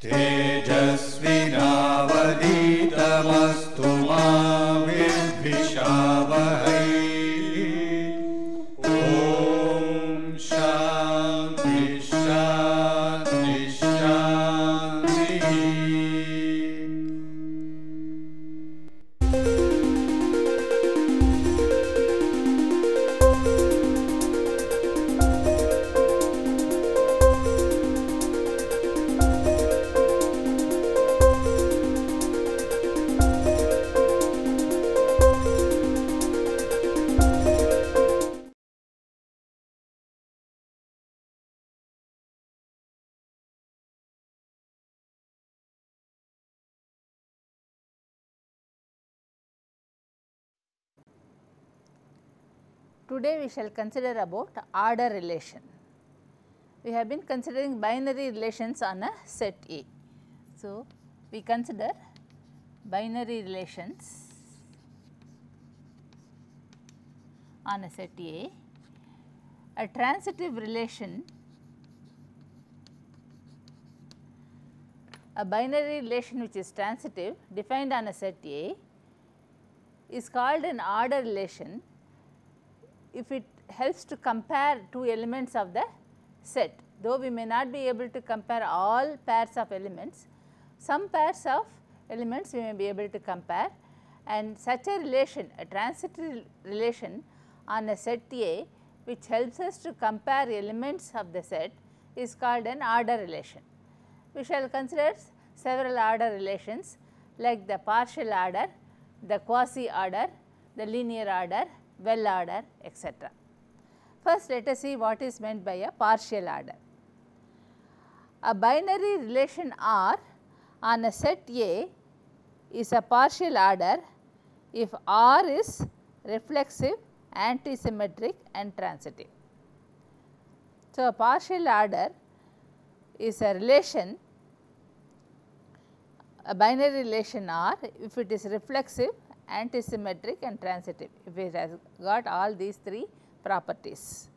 तेजस्विनावधीतमस्तु मा विद्विषावहै। ॐ शान्ति शान्ति शान्तिः। Today we shall consider about order relation. We have been considering binary relations on a set A. So, we consider binary relations on a set A. A transitive relation, a binary relation which is transitive defined on a set A is called an order relation if it helps to compare two elements of the set. Though we may not be able to compare all pairs of elements, some pairs of elements we may be able to compare, and such a relation, a transitive relation on a set A which helps us to compare elements of the set is called an order relation. We shall consider several order relations like the partial order, the quasi order, the linear order, well order, etc. First, let us see what is meant by a partial order. A binary relation R on a set A is a partial order if R is reflexive, antisymmetric and transitive. So, a partial order is a relation, a binary relation R if it is reflexive, antisymmetric and transitive, if it has got all these three properties.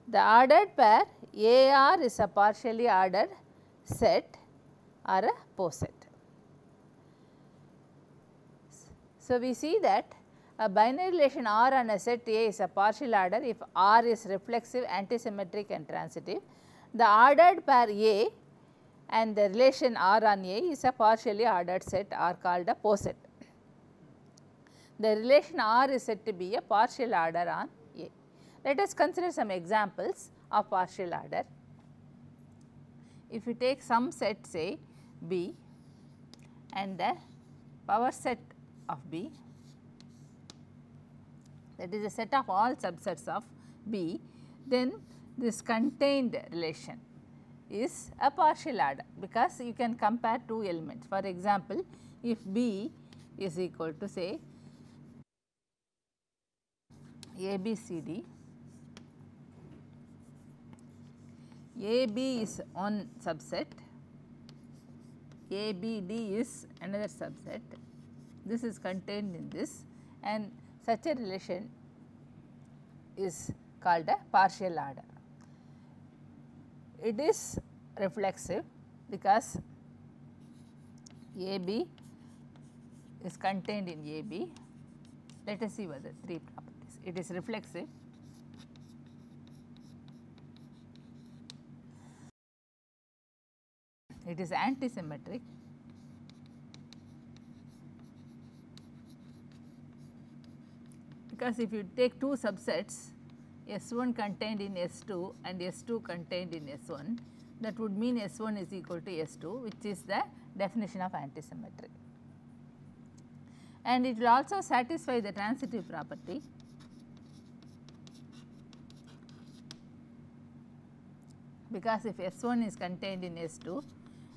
The ordered pair AR is a partially ordered set or a poset. So, we see that a binary relation R on a set A is a partial order if R is reflexive, antisymmetric and transitive. The ordered pair A and the relation R on A is a partially ordered set or called a poset. The relation R is said to be a partial order on A. Let us consider some examples of partial order. If you take some set say B and the power set of B, that is a set of all subsets of B, then this contained relation is a partial order because you can compare two elements. For example, if B is equal to say ABCD, AB is one subset, ABD is another subset, this is contained in this, and such a relation is called a partial order. It is reflexive because AB is contained in AB. Let us see what the three properties. It is reflexive, it is antisymmetric, because if you take two subsets S1 contained in S2 and S2 contained in S1, that would mean S1 is equal to S2, which is the definition of antisymmetry. And it will also satisfy the transitive property because if S1 is contained in S2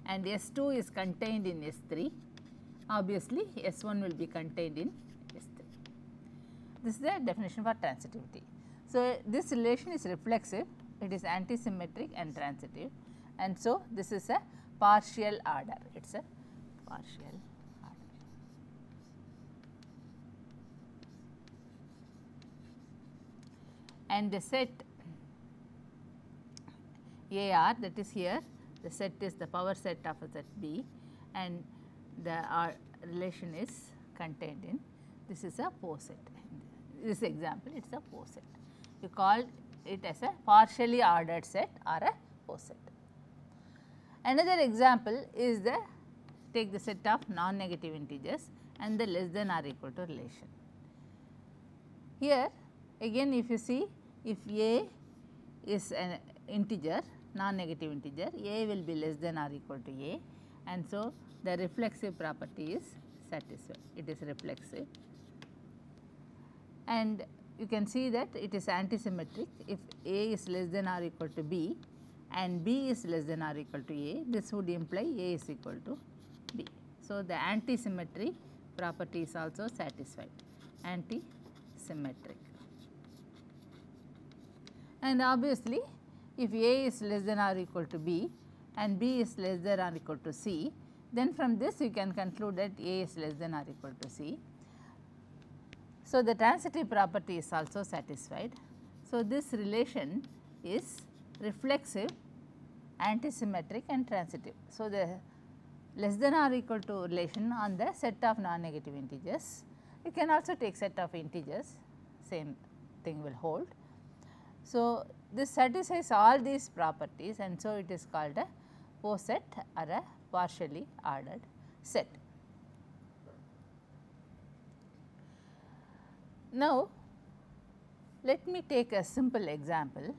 and S2 is contained in S3, obviously S1 will be contained in S3. This is the definition for transitivity. So, this relation is reflexive, it is antisymmetric and transitive, and so this is a partial order, it is a partial order. And the set AR, that is here the set is the power set of a set B, and the relation is contained in, this is a poset. This example, it is a poset. You call it as a partially ordered set or a poset. Another example is the, take the set of non-negative integers and the less than or equal to relation. Here again, if you see, if A is an integer, non-negative integer, A will be less than or equal to A, and so the reflexive property is satisfied, it is reflexive. And you can see that it is antisymmetric. If A is less than or equal to B and B is less than or equal to A, this would imply A is equal to B. So, the antisymmetry property is also satisfied, antisymmetric. And obviously, if A is less than or equal to B and B is less than or equal to C, then from this you can conclude that A is less than or equal to C. So, the transitive property is also satisfied. So, this relation is reflexive, antisymmetric and transitive. So, the less than or equal to relation on the set of non-negative integers. You can also take set of integers, same thing will hold. So, this satisfies all these properties, and so it is called a poset or a partially ordered set. Now, let me take a simple example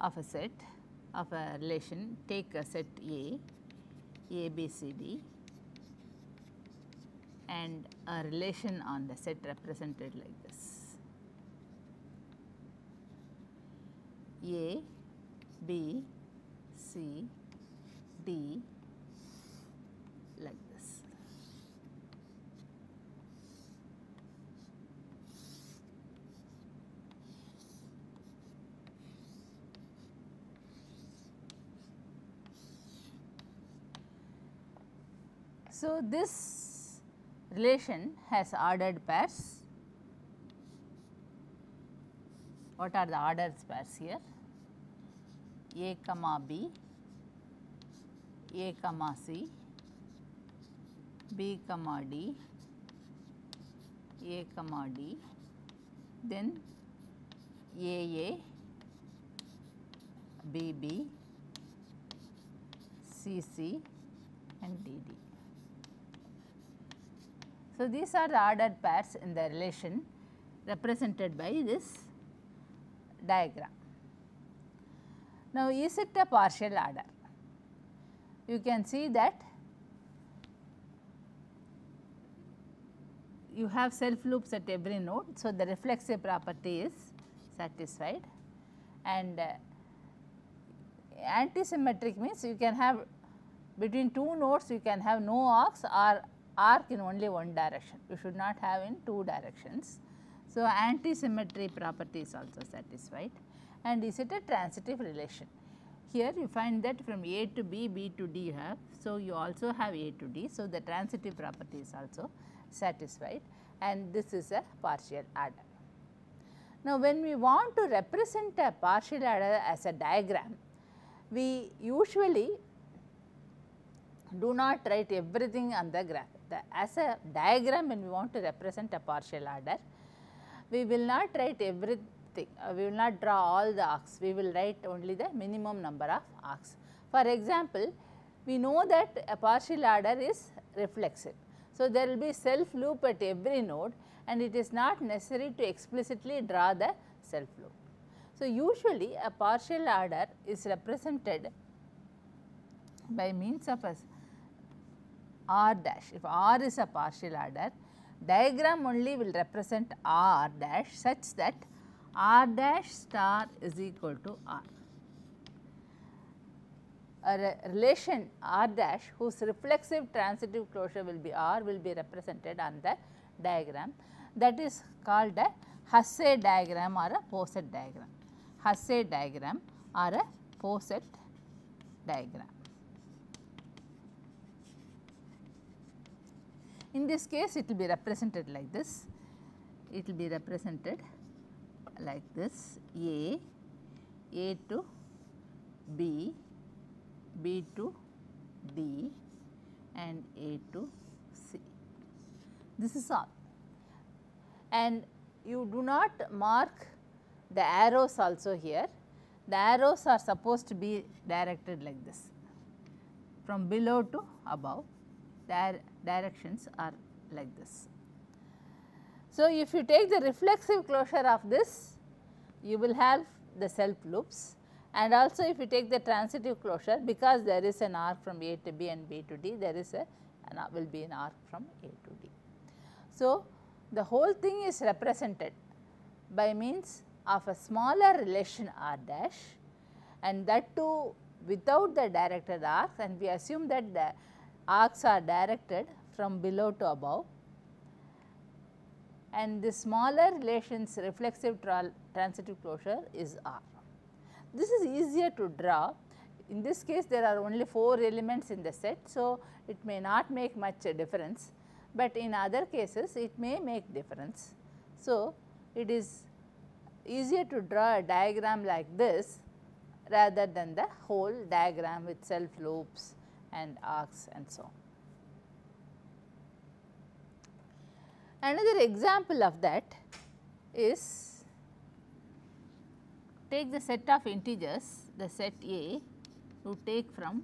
of a set of a relation. Take a set A, B, C, D, and a relation on the set represented like this: A, B, C, D, like this. So, this relation has ordered pairs. What are the ordered pairs here? A comma B, A comma C, B comma D, A comma D, then AA, BB, CC and DD. So, these are the ordered pairs in the relation represented by this diagram. Now, is it a partial order? You can see that you have self loops at every node. So, the reflexive property is satisfied, and antisymmetric means you can have between two nodes, you can have no arc in only one direction, you should not have in two directions. So, antisymmetry property is also satisfied, and is it a transitive relation? Here you find that from A to B, B to D you have, so you also have A to D. So, the transitive property is also satisfied, and this is a partial order. Now, when we want to represent a partial order as a diagram, we usually do not write everything on the graph. As a diagram, when we want to represent a partial order, we will not write everything, we will not draw all the arcs, we will write only the minimum number of arcs. For example, we know that a partial order is reflexive. So, there will be self loop at every node, and it is not necessary to explicitly draw the self loop. So, usually a partial order is represented by means of a R dash. If R is a partial order, diagram only will represent R dash such that R dash star is equal to R. A relation R dash whose reflexive transitive closure will be R will be represented on the diagram. That is called a Hasse diagram or a poset diagram. Hasse diagram or a poset diagram. In this case, it will be represented like this. It will be represented like this: A to B, B to D and A to C. This is all, and you do not mark the arrows also here. The arrows are supposed to be directed like this, from below to above, the directions are like this. So, if you take the reflexive closure of this, you will have the self loops, and also if you take the transitive closure, because there is an arc from A to B and B to D, there is will be an arc from A to D. So, the whole thing is represented by means of a smaller relation R dash, and that too without the directed arcs, and we assume that the arcs are directed from below to above, and the smaller relations reflexive transitive closure is R. This is easier to draw. In this case there are only 4 elements in the set, so it may not make much difference, but in other cases it may make difference. So, it is easier to draw a diagram like this rather than the whole diagram with self loops and arcs and so on. Another example of that is, take the set of integers, the set A, to take from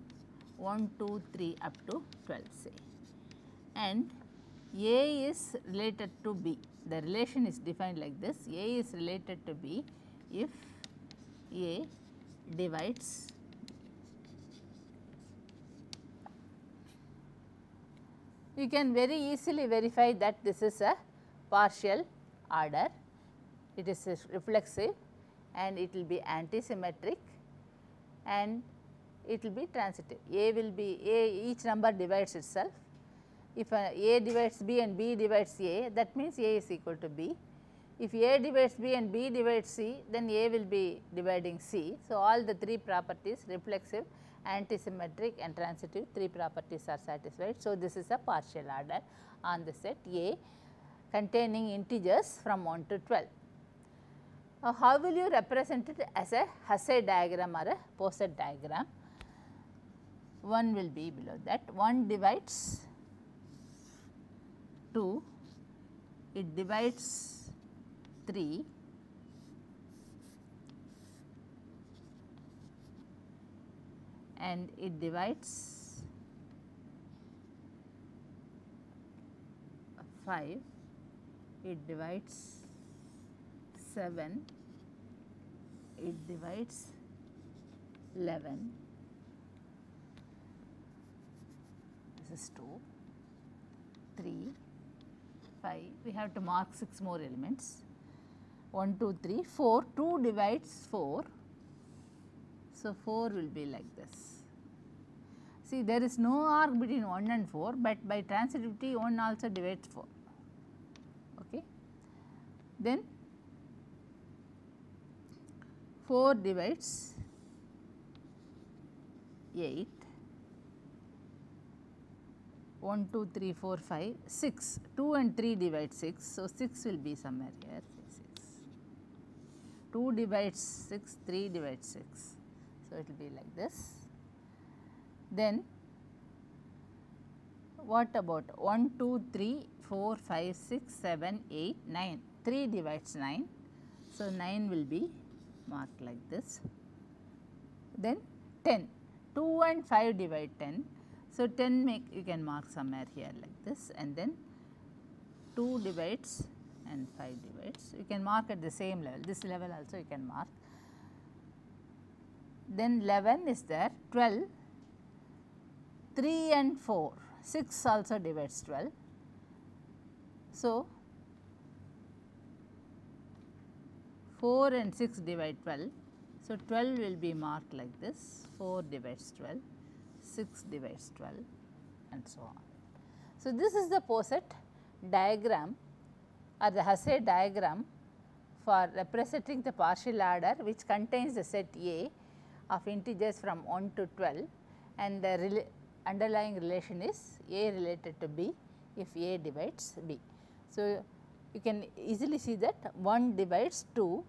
1, 2, 3 up to 12 say, and A is related to B. The relation is defined like this: A is related to B if A divides you can very easily verify that this is a partial order, it is reflexive and it will be antisymmetric and it will be transitive. A will be each number divides itself. If A divides B and B divides A, that means A is equal to B. If A divides B and B divides C, then A will be dividing C. So, all the 3 properties, reflexive, antisymmetric and transitive, 3 properties are satisfied. So, this is a partial order on the set A containing integers from 1 to 12. Now, how will you represent it as a Hasse diagram or a Poset diagram? One will be below that. 1 divides 2, it divides 3, and it divides 5, it divides 7, it divides 11, this is 2, 3, 5, we have to mark 6 more elements, 1, 2, 3, 4, 2 divides 4, so 4 will be like this. See, there is no arc between 1 and 4, but by transitivity 1 also divides 4, okay. Then 4 divides 8, 1, 2, 3, 4, 5, 6, 2 and 3 divide 6. So, 6 will be somewhere here, 6. 2 divides 6, 3 divides 6. So, it will be like this. Then what about 1, 2, 3, 4, 5, 6, 7, 8, 9, 3 divides 9. So, 9 will be marked like this. Then 10, 2 and 5 divide 10. So, 10 you can mark somewhere here like this, and then 2 divides and 5 divides. You can mark at the same level, this level also you can mark. Then 11 is there, 12, 3 and 4, 6 also divides 12. So, 4 and 6 divide 12. So, 12 will be marked like this, 4 divides 12. 6 divides 12 and so on. So, this is the Poset diagram or the Hasse diagram for representing the partial order which contains the set A of integers from 1 to 12, and the underlying relation is A related to B if A divides B. So, you can easily see that 1 divides 2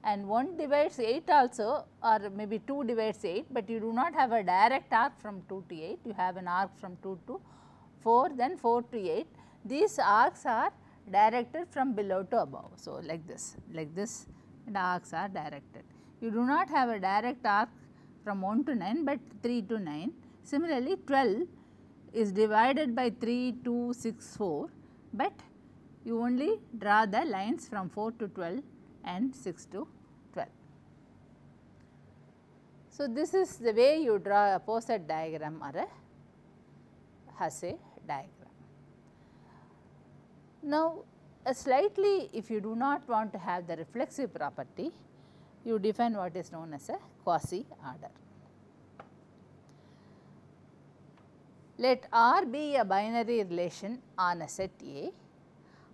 and 1 divides 8 also, or maybe 2 divides 8, but you do not have a direct arc from 2 to 8, you have an arc from 2 to 4, then 4 to 8. These arcs are directed from below to above. So, like this the arcs are directed. You do not have a direct arc from 1 to 9, but 3 to 9. Similarly, 12 is divided by 3, 2, 6, 4, but you only draw the lines from 4 to 12 and 6 to 12. So, this is the way you draw a Poset diagram or a Hasse diagram. Now, slightly if you do not want to have the reflexive property, you define what is known as a quasi order. Let R be a binary relation on a set A.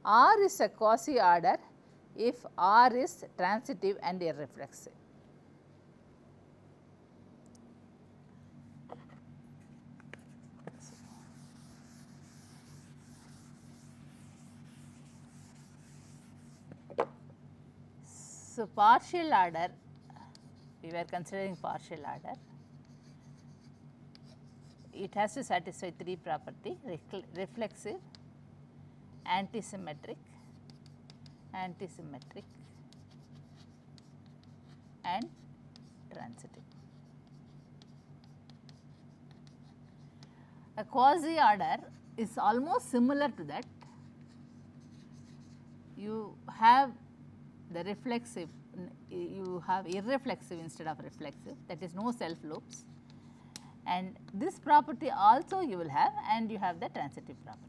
R is a quasi order if R is transitive and irreflexive. So, partial order, we were considering partial order, it has to satisfy 3 property: reflexive, antisymmetric, and transitive. A quasi order is almost similar to that. You have the reflexive, you have irreflexive instead of reflexive, that is no self loops, and this property also you will have, and you have the transitive property.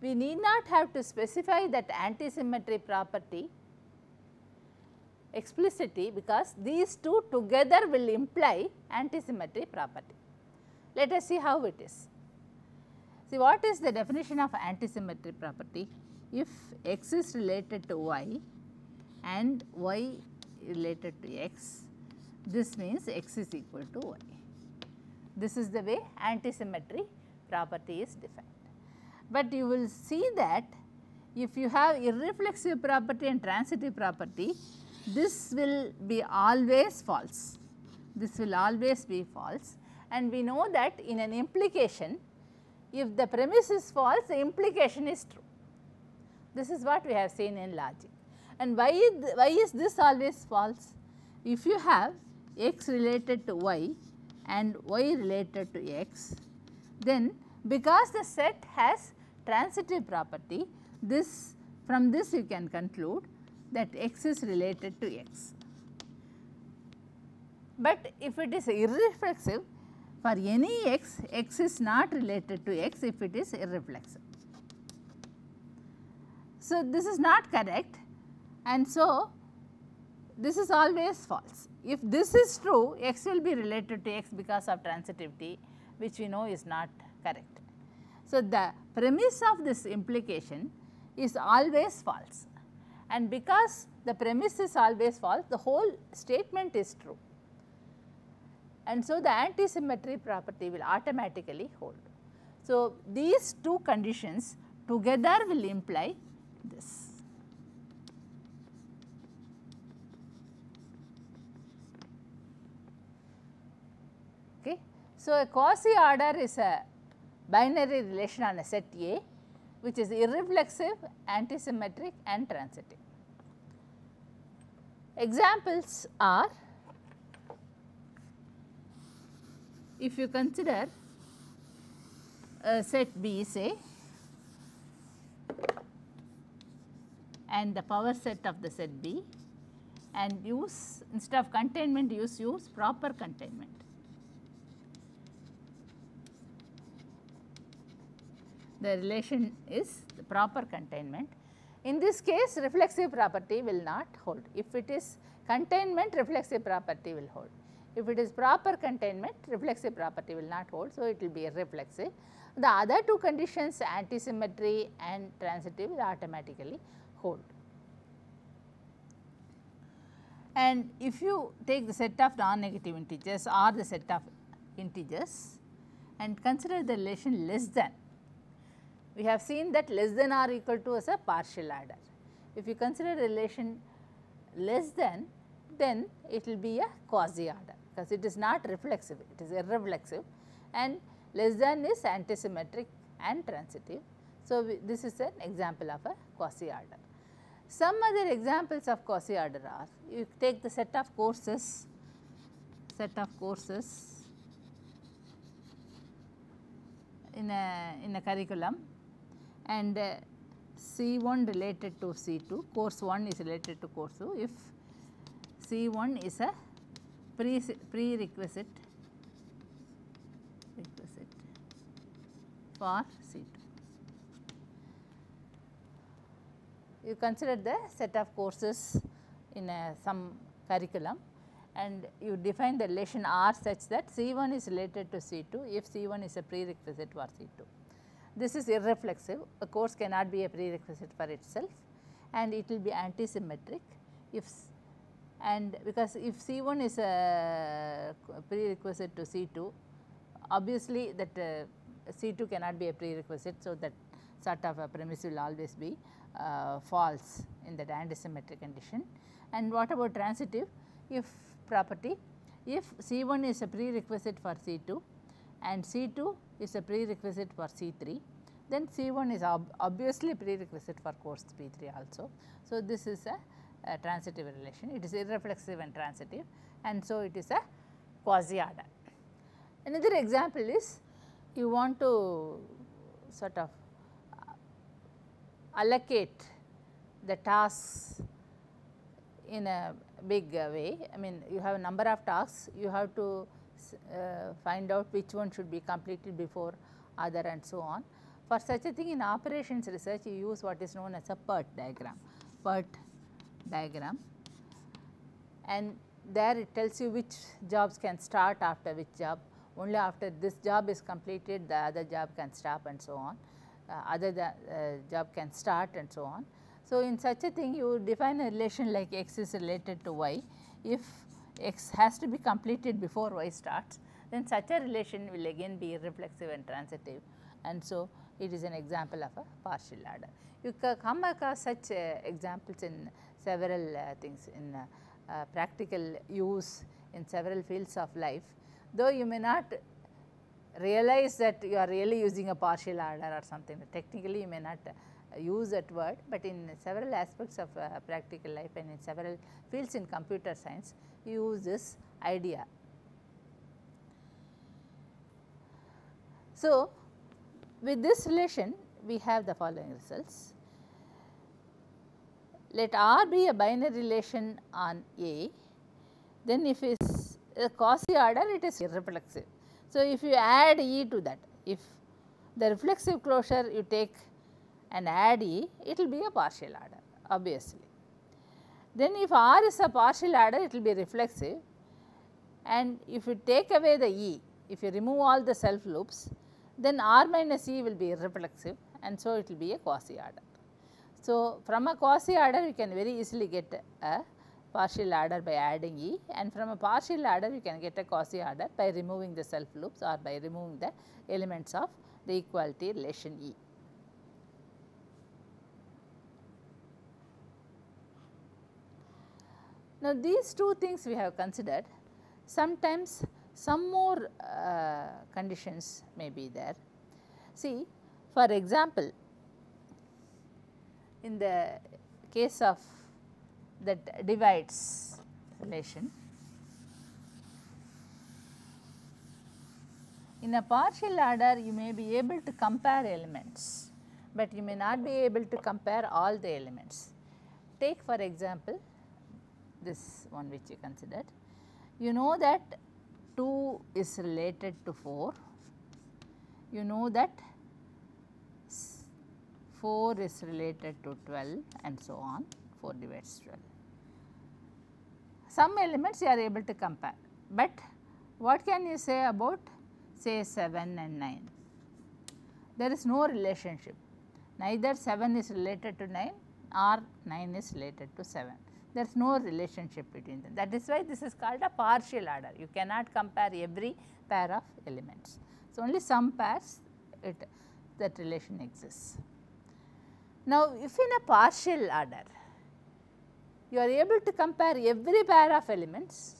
We need not have to specify that antisymmetry property explicitly, because these two together will imply antisymmetry property. Let us see how it is. See, what is the definition of antisymmetry property? If x is related to y and y related to x, this means x is equal to y. This is the way antisymmetry property is defined. But you will see that if you have irreflexive property and transitive property, this will be always false. This will always be false, and we know that in an implication, if the premise is false, the implication is true. This is what we have seen in logic. And why is this always false? If you have x related to y and y related to x, then because the set has transitive property, from this you can conclude that x is related to x. But if it is irreflexive, for any x, x is not related to x if it is irreflexive. So, this is not correct, and so this is always false. If this is true, x will be related to x because of transitivity, which we know is not correct. So, the premise of this implication is always false, and because the premise is always false, the whole statement is true. And so, the antisymmetry property will automatically hold. So, these two conditions together will imply this. Okay. So, a quasi order is a binary relation on a set A, which is irreflexive, antisymmetric, and transitive. Examples are, if you consider a set B, say, and the power set of the set B, and use, instead of containment, use proper containment. The relation is the proper containment. In this case, reflexive property will not hold. If it is containment, reflexive property will hold. If it is proper containment, reflexive property will not hold, so it will be irreflexive. The other two conditions, antisymmetry and transitive, will automatically hold. And if you take the set of non-negative integers or the set of integers and consider the relation less than, we have seen that less than or equal to is a partial adder. If you consider relation less than, then it will be a quasi adder, because it is not reflexive, it is irreflexive, and less than is antisymmetric and transitive. So, this is an example of a quasi adder. Some other examples of quasi adder are, you take the set of courses in a curriculum, and C1 related to C2, course 1 is related to course 2, if C1 is a prerequisite for C2. You consider the set of courses in some curriculum, and you define the relation R such that C1 is related to C2 if C1 is a prerequisite for C2. This is irreflexive, a course cannot be a prerequisite for itself, and it will be antisymmetric if, and because if C1 is a prerequisite to C2, obviously that C2 cannot be a prerequisite. So, that sort of a premise will always be false in that antisymmetric condition. And what about transitive? If property, if C1 is a prerequisite for C2 and C2 is a prerequisite for C3, then C1 is obviously prerequisite for course P3 also. So, this is a transitive relation, it is irreflexive and transitive, and so it is a quasi adder. Another example is, you want to sort of allocate the tasks in a big way. I mean, you have a number of tasks, you have to find out which one should be completed before other and so on. For such a thing, in operations research, you use what is known as a PERT diagram, and there it tells you which jobs can start after which job. Only after this job is completed, the other job can stop and so on, job can start and so on. So, in such a thing, you define a relation like x is related to y. If x has to be completed before y starts, then such a relation will again be irreflexive and transitive, and so it is an example of a partial adder. You come across such examples in several things, in practical use in several fields of life, though you may not realize that you are really using a partial adder or something. Technically, you may not use that word, but in several aspects of practical life and in several fields in computer science, you use this idea. So, with this relation, we have the following results. Let R be a binary relation on A, then if it is a quasi adder, it is irreflexive. So, if you add E to that, if the reflexive closure you take and add E, it will be a partial adder obviously. Then if R is a partial adder, it will be reflexive, and if you take away the E, if you remove all the self loops, then R minus E will be irreflexive, and so it will be a quasi adder. So, from a quasi adder you can very easily get a partial adder by adding E, and from a partial adder you can get a quasi adder by removing the self loops or by removing the elements of the equality relation E. Now, these two things we have considered. Sometimes some more conditions may be there. See, for example, in the case of that divides relation, in a partial adder you may be able to compare elements, but you may not be able to compare all the elements. Take for example this one which you considered. You know that 2 is related to 4, you know that 4 is related to 12 and so on, 4 divides 12. Some elements you are able to compare, but what can you say about say 7 and 9? There is no relationship, neither 7 is related to 9 or 9 is related to 7. There is no relationship between them. That is why this is called a partial adder. You cannot compare every pair of elements. So, only some pairs that relation exists. Now, if in a partial order you are able to compare every pair of elements,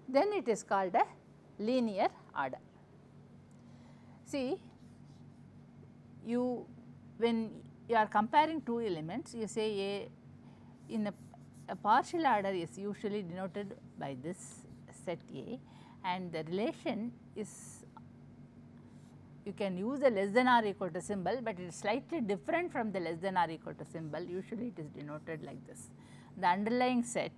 then it is called a linear order. See, when you are comparing two elements, you say A in a partial order is usually denoted by this set A, and the relation is, you can use a less than or equal to symbol, but it is slightly different from the less than or equal to symbol. Usually it is denoted like this. The underlying set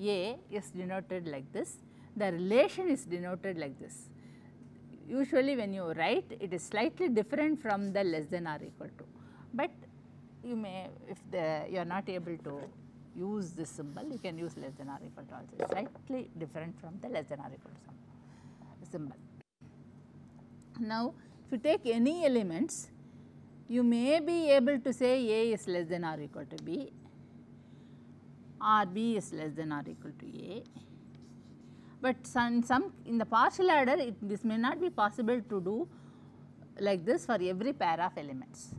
A is denoted like this, the relation is denoted like this. Usually when you write, it is slightly different from the less than or equal to, but you may, if you are not able to use this symbol, you can use less than or equal to also. It is slightly different from the less than or equal to symbol. Now, if you take any elements, you may be able to say A is less than or equal to B, or B is less than or equal to A, but in the partial order this may not be possible to do like this for every pair of elements.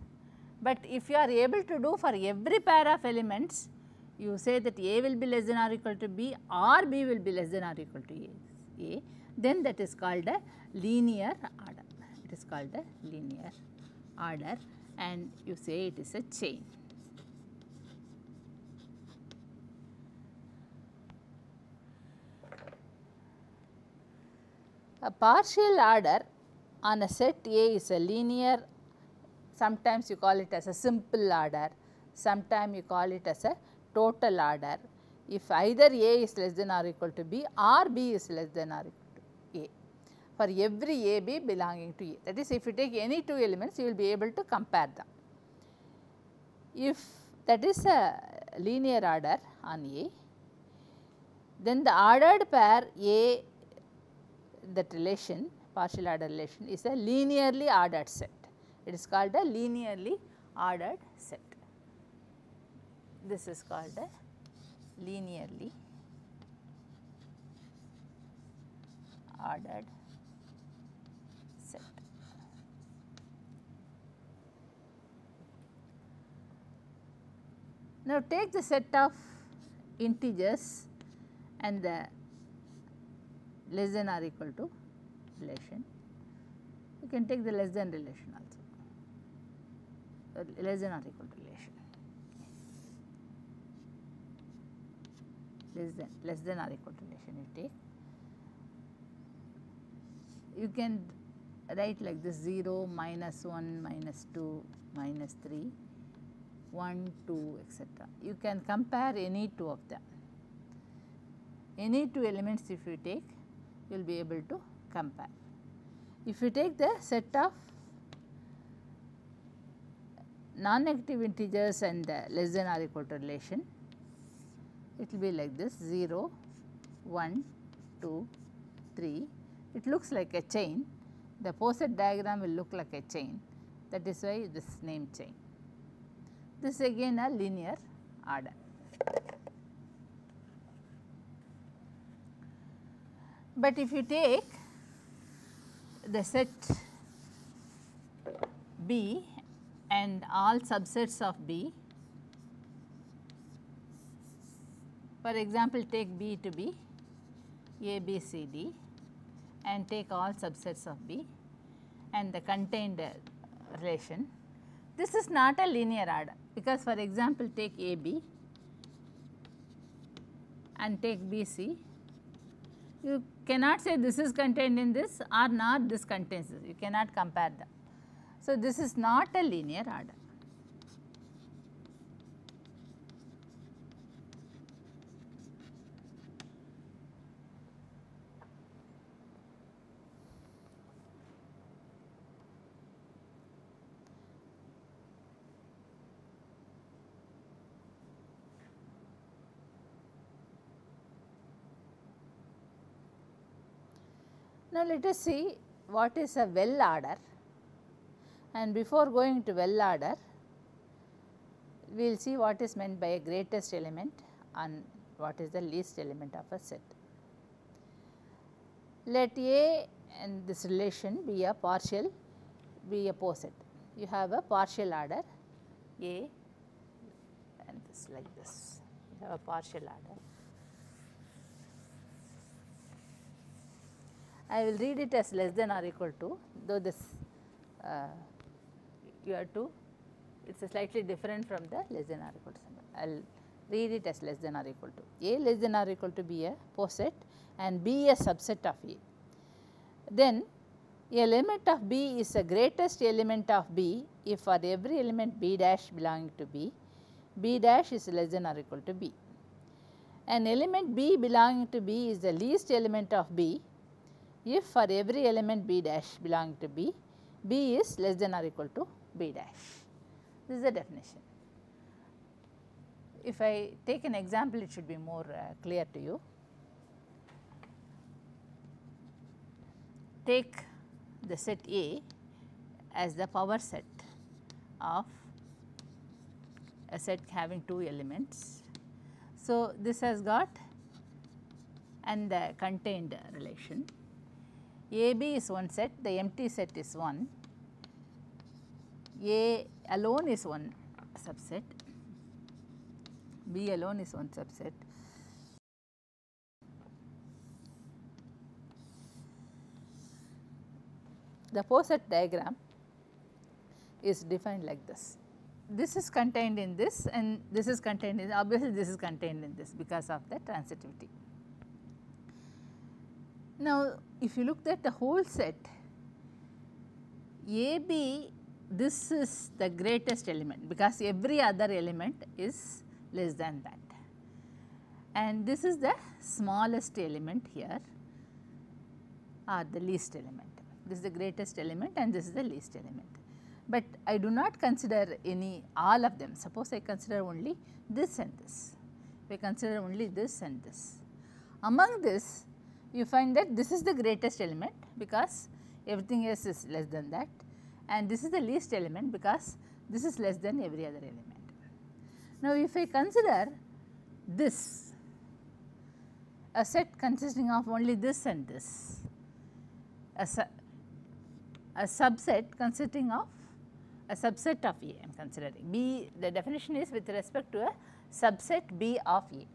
But if you are able to do for every pair of elements, you say that A will be less than or equal to B or B will be less than or equal to A, then that is called a linear order. It is called a linear order, and you say it is a chain. A partial order on a set A is a linear, sometimes you call it as a simple order, sometimes you call it as a total order, if either A is less than or equal to B or B is less than or equal to A, for every AB belonging to A. That is, if you take any two elements, you will be able to compare them. If that is a linear order on A, then the ordered pair A, that relation, partial order relation, is a linearly ordered set. It is called a linearly ordered set. This is called a linearly ordered set. Now, take the set of integers and the less than or equal to relation. You can take the less than relation also, less than or equal to relation, less than or equal to relation you take. You can write like this: 0, minus 1, minus 2, minus 3, 1, 2, etc. You can compare any two of them. Any two elements if you take, you will be able to compare. If you take the set of non-negative integers and less than or equal to relation, it will be like this: 0, 1, 2, 3. It looks like a chain. The opposite diagram will look like a chain. That is why this name chain. This is again a linear order. But if you take the set B and all subsets of B, for example, take B to be A, B, C, D, and take all subsets of B and the contained relation. This is not a linear order, because for example, take AB and take BC. You cannot say this is contained in this or not this contains this. You cannot compare them. So, this is not a linear order. Now, let us see what is a well order, and before going to well order, we will see what is meant by a greatest element and what is the least element of a set. Let A and this relation be a partial, be a poset. you have a partial order A and this like this, you have a partial order. I will read it as less than or equal to, though this you have to, it is slightly different from the less than or equal to symbol. I will read it as less than or equal to. A less than or equal to B a poset and B a subset of A. Then a element of B is the greatest element of B if for every element B dash belonging to B, B dash is less than or equal to B. An element B belonging to B is the least element of B if for every element B dash belonging to B, B is less than or equal to B dash. This is the definition. If I take an example, it should be more clear to you. Take the set A as the power set of a set having 2 elements. So, this has got and the contained relation. AB is one set, the empty set is 1, A alone is one subset, B alone is one subset. The poset diagram is defined like this. This is contained in this and this is contained in, obviously this is contained in this because of the transitivity. Now, if you look at the whole set, AB, this is the greatest element because every other element is less than that, and this is the smallest element here or the least element. This is the greatest element and this is the least element, but I do not consider any all of them. Suppose I consider only this and this, if I consider only this and this. Among this, you find that this is the greatest element because everything else is less than that, and this is the least element because this is less than every other element. Now, if I consider this, a set consisting of only this and this, a subset consisting of a subset of A, I am considering B, the definition is with respect to a subset B of A.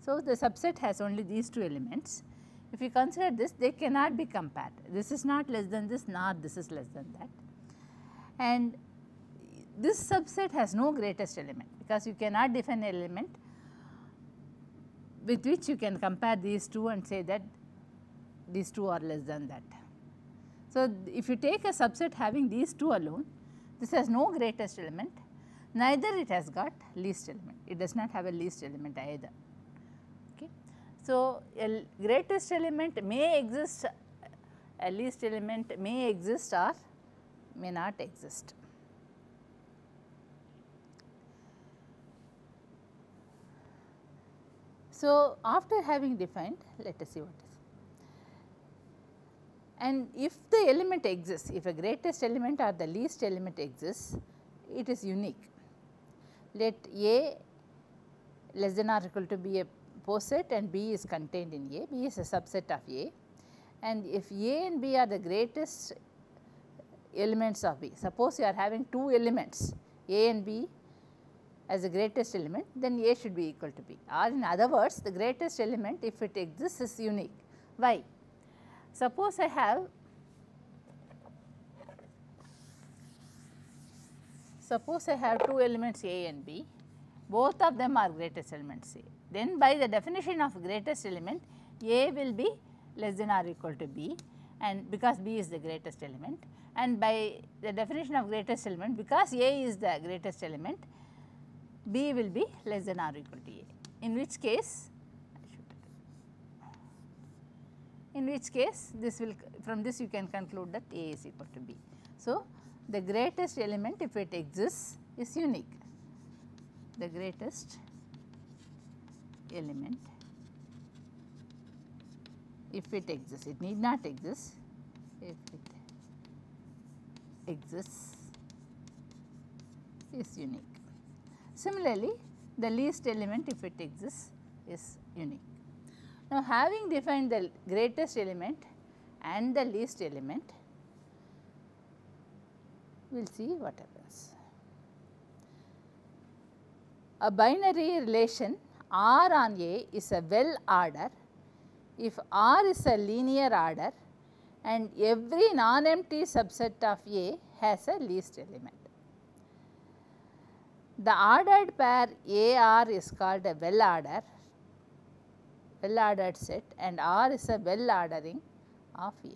So, the subset has only these 2 elements. If you consider this, they cannot be compared. This is not less than this, nor this is less than that. And this subset has no greatest element because you cannot define an element with which you can compare these 2 and say that these 2 are less than that. So, if you take a subset having these 2 alone, this has no greatest element, neither it has got least element. It does not have a least element either. Okay. So, a greatest element may exist, a least element may exist or may not exist. So, after having defined, let us see what is. And if the element exists, if a greatest element or the least element exists, it is unique. Let A less than or equal to be a poset and B is contained in A, B is a subset of A, and if A and B are the greatest elements of B, suppose you are having 2 elements A and B as the greatest element, then A should be equal to B, or in other words the greatest element, if it exists, is unique. Why? Suppose I have two elements A and B, both of them are greatest elements A. Then by the definition of greatest element, A will be less than or equal to B, and because B is the greatest element, and by the definition of greatest element, because A is the greatest element, B will be less than or equal to A, in which case this will, from this you can conclude that A is equal to B. So, the greatest element, if it exists, is unique. The greatest element, if it exists, it need not exist, if it exists, is unique. Similarly, the least element, if it exists, is unique. Now, having defined the greatest element and the least element, we will see what happens. A binary relation R on A is a well order if R is a linear order and every non-empty subset of A has a least element. The ordered pair AR is called a well ordered set, and R is a well ordering of A.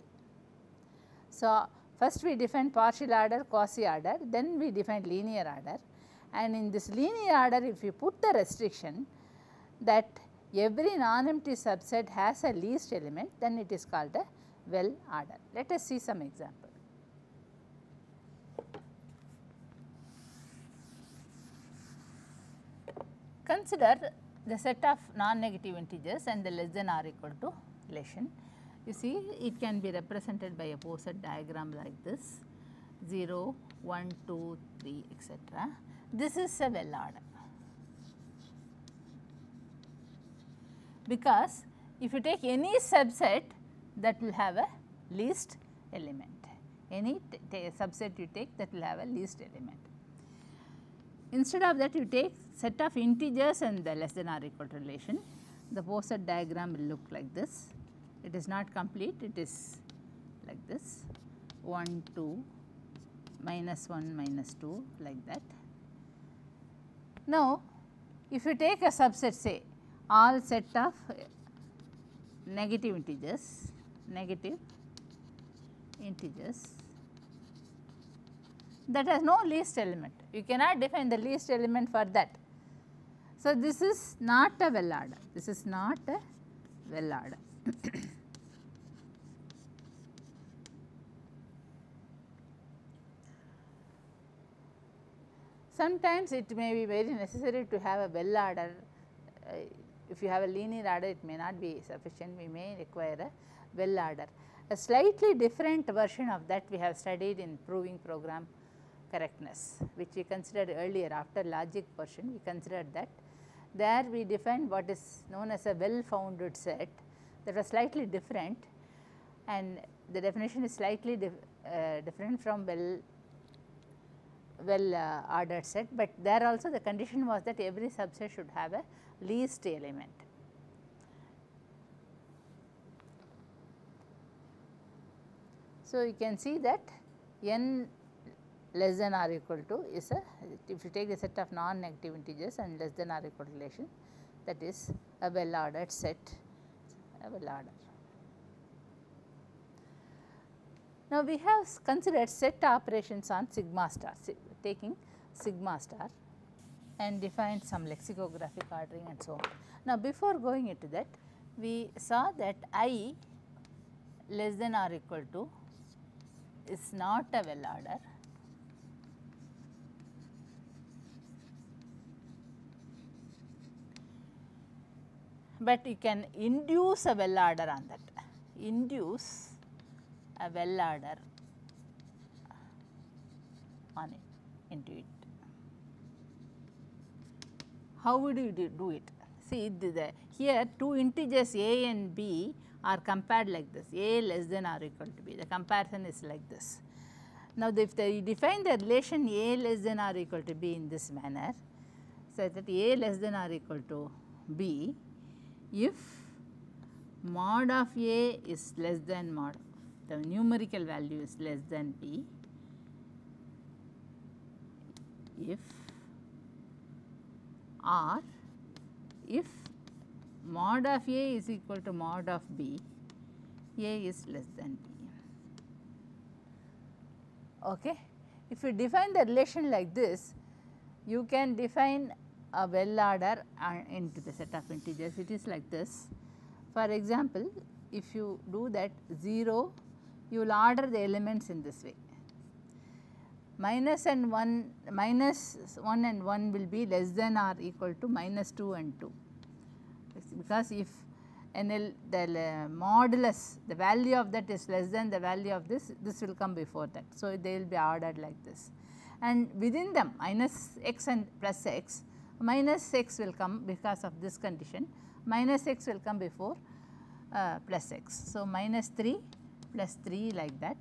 So, first we define partial order, quasi order, then we define linear order, and in this linear order if you put the restriction that every non-empty subset has a least element, then it is called a well order. Let us see some example. Consider the set of non-negative integers and the less than or equal to relation. You see, it can be represented by a Poisson diagram like this 0, 1, 2, 3, etc. This is a well order, because if you take any subset that will have a least element, any subset you take that will have a least element. Instead of that, you take set of integers and the less than or equal to relation. The Poisson diagram will look like this. It is not complete, it is like this 1, 2, minus 1, minus 2, like that. Now, if you take a subset, say all set of negative integers, that has no least element, you cannot define the least element for that. So, this is not a well order, this is not a well order. Sometimes it may be very necessary to have a well order. If you have a linear order, it may not be sufficient, we may require a well order. A slightly different version of that we have studied in proving program correctness, which we considered earlier. After logic portion, we considered that. There we defined what is known as a well founded set, that was slightly different, and the definition is slightly different from well ordered set, but there also the condition was that every subset should have a least element. So, you can see that n less than or equal to is a, if you take the set of non-negative integers and less than or equal to relation, that is a well ordered set, a well order. Now, we have considered set operations on sigma star, taking sigma star and defined some lexicographic ordering and so on. Now, before going into that, we saw that I less than or equal to is not a well order, but you can induce a well order on that, induce a well order on it, into it. How would you do it? See, here two integers a and b are compared like this, a less than or equal to b. The comparison is like this. Now, if you define the relation a less than or equal to b in this manner, so that a less than or equal to b, if mod of a is less than mod, the numerical value is less than b, if or if mod of a is equal to mod of b, a is less than b. Okay. If you define the relation like this, you can define a well order into the set of integers. It is like this. For example, if you do that 0, you will order the elements in this way. Minus 1 and 1 will be less than or equal to minus 2 and 2, because if the modulus, the value of that is less than the value of this, this will come before that. So, they will be ordered like this, and within them minus x and plus x, minus x will come because of this condition, minus x will come before plus x. So, minus 3 plus 3 like that,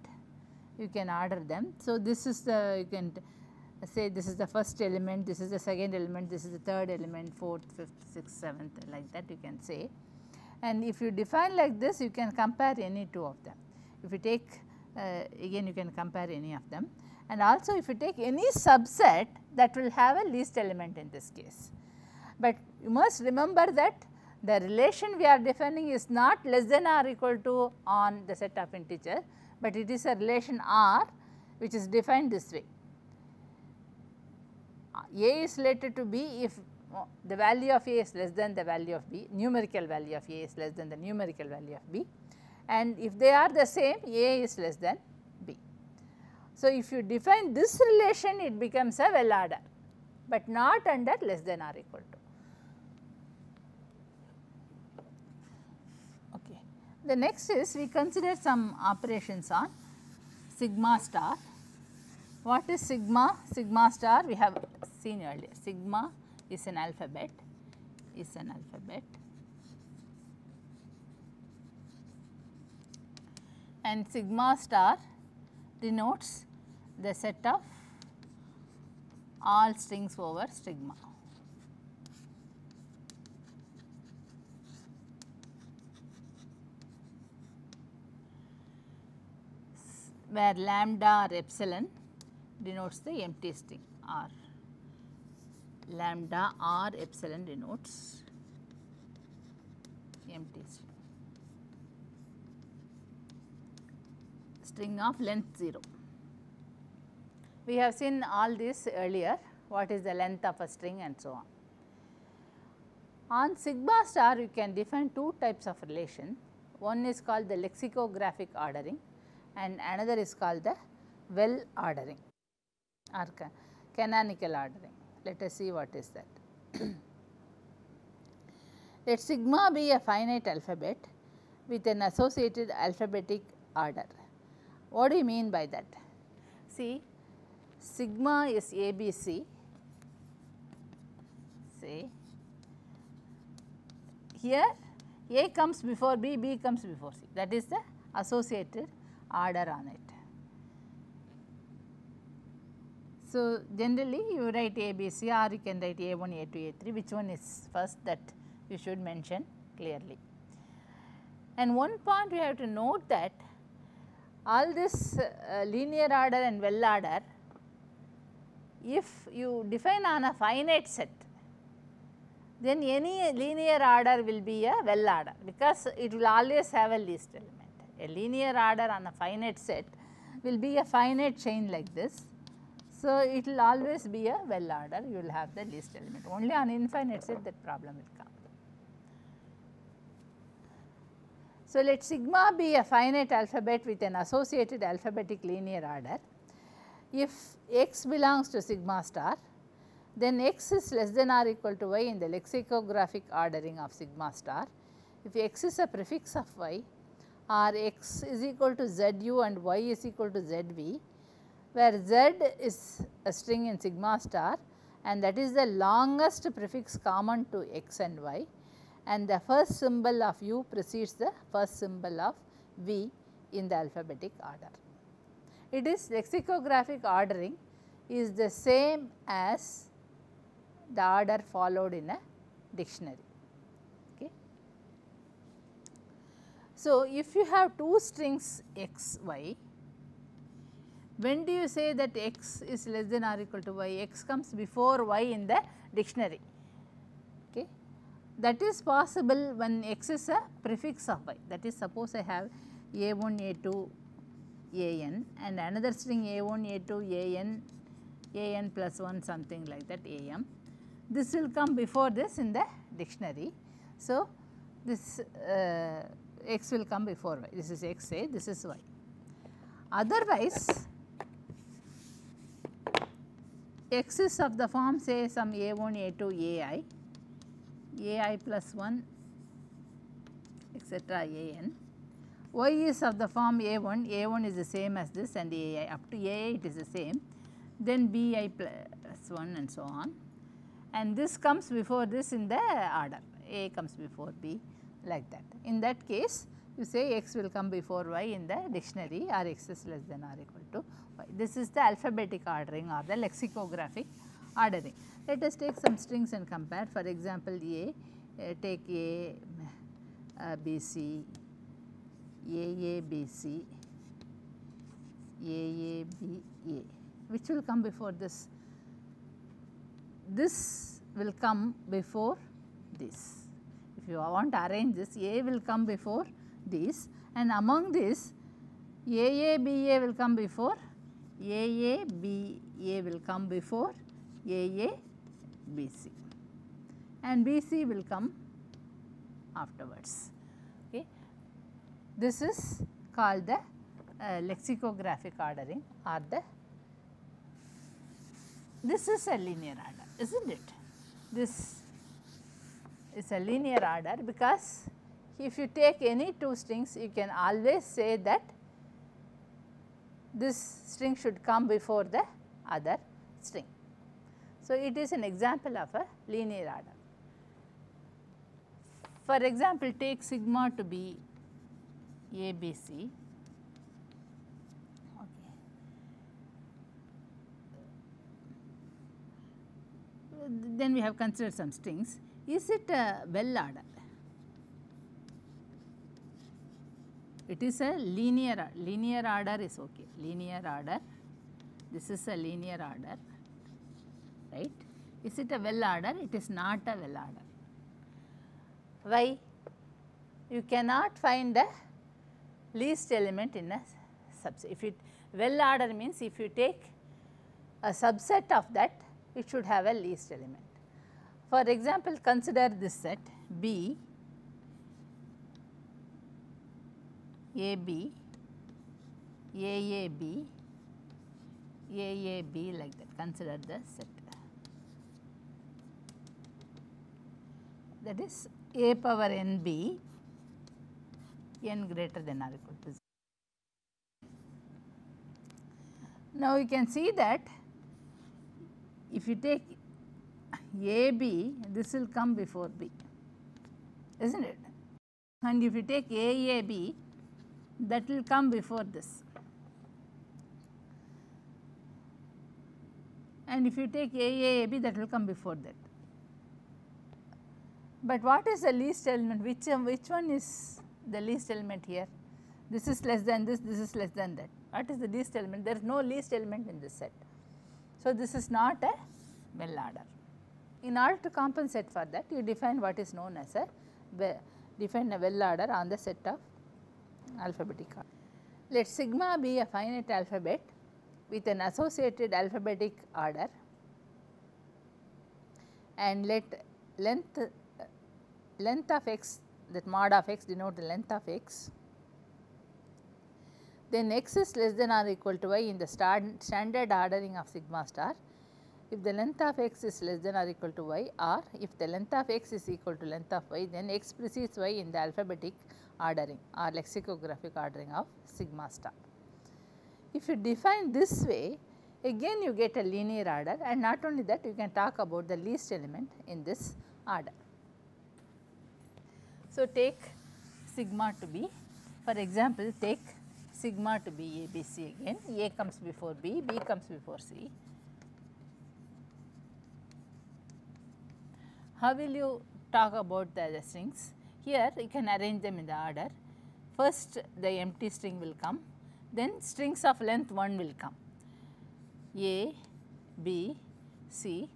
you can order them. So, this is the, you can say this is the first element, this is the second element, this is the third element, fourth, fifth, sixth, seventh, like that you can say. And if you define like this, you can compare any two of them. If you take again you can compare any of them, and also if you take any subset that will have a least element in this case. But you must remember that the relation we are defining is not less than or equal to on the set of integer, but it is a relation R which is defined this way. A is related to B if the value of A is less than the value of B, numerical value of A is less than the numerical value of B, and if they are the same, A is less than B. So, if you define this relation, it becomes a well order, but not under less than or equal to. Okay. The next is we consider some operations on sigma star. What is sigma? Sigma star we have seen earlier. Sigma is an alphabet, and sigma star denotes the set of all strings over sigma. Where lambda or epsilon denotes the empty string, or lambda or epsilon denotes empty string of length 0. We have seen all this earlier, what is the length of a string and so on. On sigma star you can define two types of relation. One is called the lexicographic ordering and another is called the well ordering or canonical ordering. Let us see what is that. Let sigma be a finite alphabet with an associated alphabetic order. What do you mean by that? See, sigma is ABC, say here A comes before B, B comes before C, that is the associated order on it. So, generally you write ABC or you can write A1, A2, A3, which one is first, that you should mention clearly. And one point we have to note that all this linear order and well order, if you define on a finite set, then any linear order will be a well order, because it will always have a least element. A linear order on a finite set will be a finite chain like this. So, it will always be a well order, you will have the least element. Only on infinite set that problem will come. So, let sigma be a finite alphabet with an associated alphabetic linear order. If x belongs to sigma star, then x is less than or equal to y in the lexicographic ordering of sigma star. If x is a prefix of y, or x is equal to zu and y is equal to zv, where z is a string in sigma star and that is the longest prefix common to x and y, and the first symbol of u precedes the first symbol of v in the alphabetic order. It is lexicographic ordering is the same as the order followed in a dictionary. Okay. So, if you have two strings x, y, when do you say that x is less than or equal to y? X comes before y in the dictionary. Okay. That is possible when x is a prefix of y. That is, suppose I have a1, a2, an and another string a1, a2, an plus 1 something like that am. This will come before this in the dictionary. So, this x will come before y. This is x, say this is y. Otherwise, x is of the form say some a1, a2, ai plus 1 etc. an. Y is of the form a1 is the same as this and ai, up to ai it is the same, then bi plus 1 and so on, and this comes before this in the order, a comes before b, like that. In that case, you say x will come before y in the dictionary or x is less than or equal to y. This is the alphabetic ordering or the lexicographic ordering. Let us take some strings and compare. For example, take A, B, C, A, B, C, A, B, A. Which will come before this? This will come before this. If you want to arrange this, A will come before this, and among this A, B, A will come before A, B, A will come before A, B, C, and B, C will come afterwards. Okay. This is called the lexicographic ordering, or this is a linear order, is not it? This is a linear order, because if you take any two strings, you can always say that this string should come before the other string. So, it is an example of a linear order. For example, take sigma to be ABC. Then we have considered some strings. Is it a well order? It is a linear order is okay. Linear order, this is a linear order, right? Is it a well order? It is not a well order. Why? You cannot find the least element in a subset. If it well order means if you take a subset of that, it should have a least element. For example, consider this set B, AB, AAB, AAB, like that. Consider the set. That is A power NB, n greater than or equal to 0. Now, you can see that if you take AB, this will come before B, is not it? And if you take AAB, that will come before this. And if you take AAB, that will come before that. But what is the least element? Which one is the least element here? This is less than this is less than that. What is the least element? There is no least element in this set. So, this is not a well order. In order to compensate for that, you define what is known as a well order on the set of alphabetic order. Let sigma be a finite alphabet with an associated alphabetic order, and let length of x, that mod of x denote the length of x, then x is less than or equal to y in the standard ordering of sigma star if the length of x is less than or equal to y, or if the length of x is equal to length of y, then x precedes y in the alphabetic ordering or lexicographic ordering of sigma star. If you define this way, again you get a linear order, and not only that, you can talk about the least element in this order. So, take sigma to be, for example, take sigma to be ABC again, A comes before B, B comes before C. How will you talk about the strings? Here you can arrange them in the order. First the empty string will come, then strings of length 1 will come, A, B, C,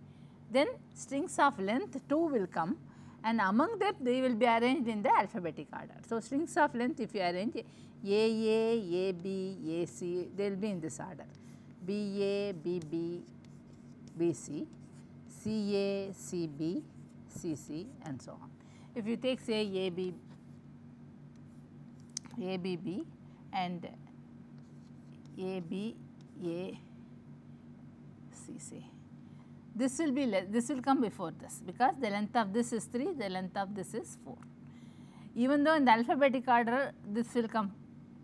then strings of length 2 will come, and among them they will be arranged in the alphabetic order. So, strings of length, if you arrange AA, AB, AC, they will be in this order, BA, BB, BC, CA, CB, CC, and so on. If you take say ABB and ABACC, this will come before this, because the length of this is 3, the length of this is 4. Even though in the alphabetic order this will come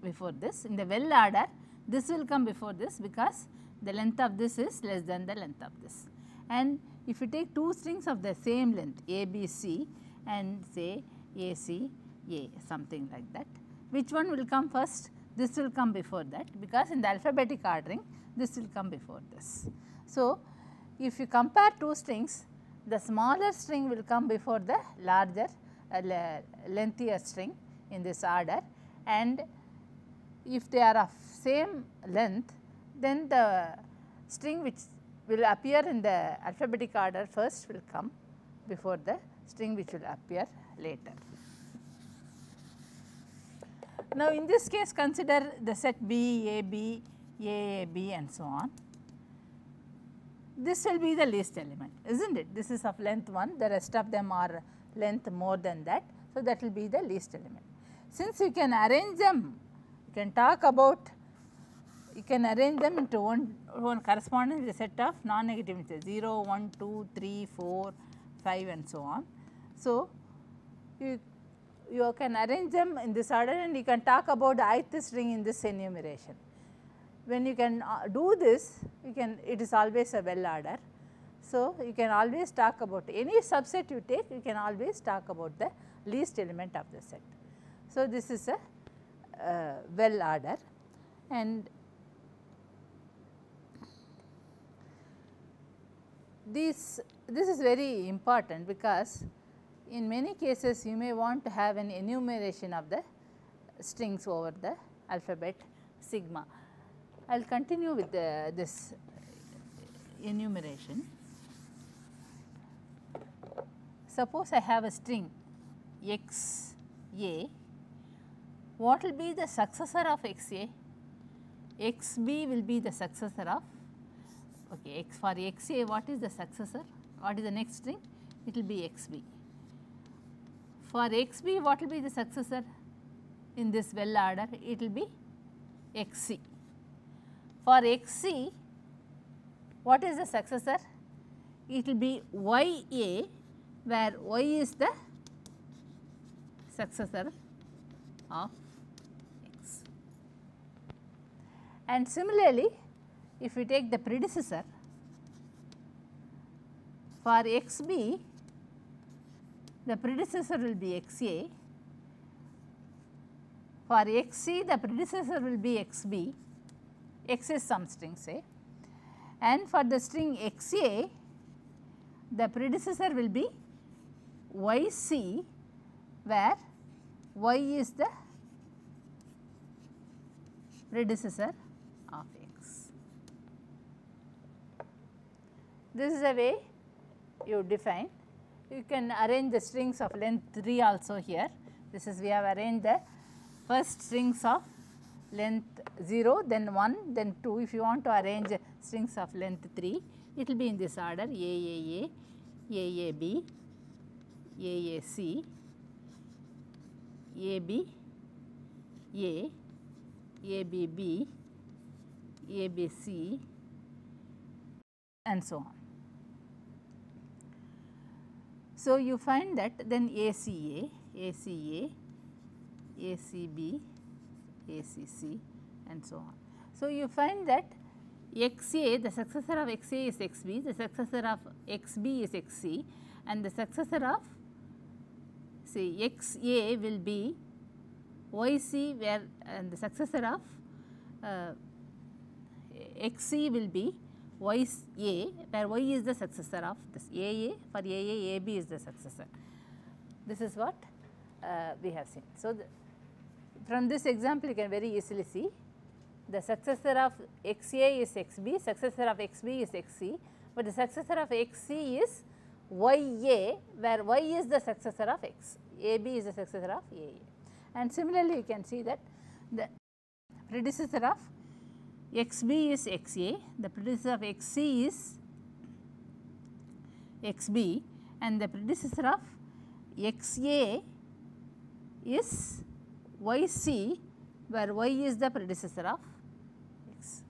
before this, in the well order this will come before this, because the length of this is less than the length of this. And if you take two strings of the same length, ABC and say AC, A, something like that, which one will come first? This will come before that, because in the alphabetic ordering this will come before this. So, if you compare two strings, the smaller string will come before the larger lengthier string in this order, and if they are of same length, then the string which will appear in the alphabetic order first will come before the string which will appear later. Now, in this case consider the set B, A, B, A, B and so on. This will be the least element, is not it? This is of length 1, the rest of them are length more than that. So, that will be the least element. Since you can arrange them, you can talk about, you can arrange them into one corresponding to the set of non-negative integers 0, 1, 2, 3, 4, 5 and so on. So, you can arrange them in this order, and you can talk about the ith string in this enumeration. When you can do this, you can, it is always a well order. So, you can always talk about any subset you take, you can always talk about the least element of the set. So, this is a well order, and this is very important, because in many cases you may want to have an enumeration of the strings over the alphabet sigma. I will continue with this enumeration. Suppose I have a string x a, what will be the successor of x a? X b will be the successor of, okay, for x a what is the successor? What is the next string? It will be x b. For x b what will be the successor in this well order? It will be x c. For x c, what is the successor? It will be y a, where y is the successor of x. And similarly, if we take the predecessor, for x b, the predecessor will be x a, for x c the predecessor will be x b, x is some string say, and for the string x a the predecessor will be y c, where y is the predecessor of x. This is a way you define. You can arrange the strings of length 3 also here. This is, we have arranged the first strings of length 0, then 1, then 2. If you want to arrange strings of length 3, it will be in this order: AAA, AAB, AAC, AB, A, ABB, ABC and so on. So, you find that then ACA, ACA, ACB, ACC and so on. So, you find that XA, the successor of XA is XB, the successor of XB is XC, and the successor of say XA will be YC, where and the successor of XC will be YA, where Y is the successor of this AA. For AA, AB is the successor. This is what we have seen. So, from this example you can very easily see the successor of XA is XB, successor of XB is XC, but the successor of XC is YA, where Y is the successor of X, AB is the successor of AA. And similarly, you can see that the predecessor of XB is XA, the predecessor of XC is XB, and the predecessor of XA is YC, where Y is the predecessor of X.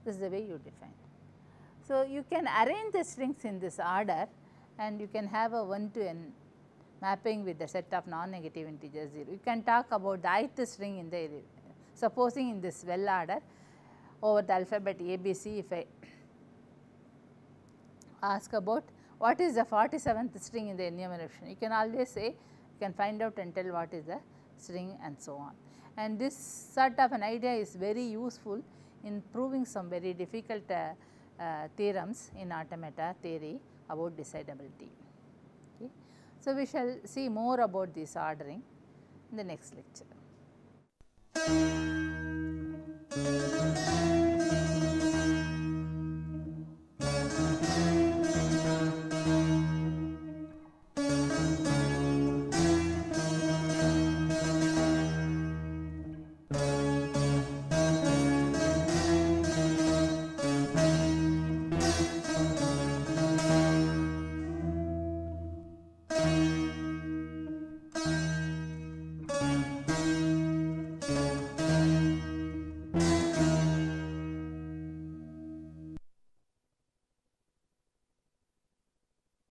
This is the way you define. So, you can arrange the strings in this order, and you can have a 1 to n mapping with the set of non-negative integers 0. You can talk about the ith string in the, supposing in this well order over the alphabet ABC. If I ask about what is the 47th string in the enumeration, you can always say, you can find out and tell what is the string and so on. and this sort of an idea is very useful in proving some very difficult theorems in automata theory about decidability. Okay. So, we shall see more about this ordering in the next lecture.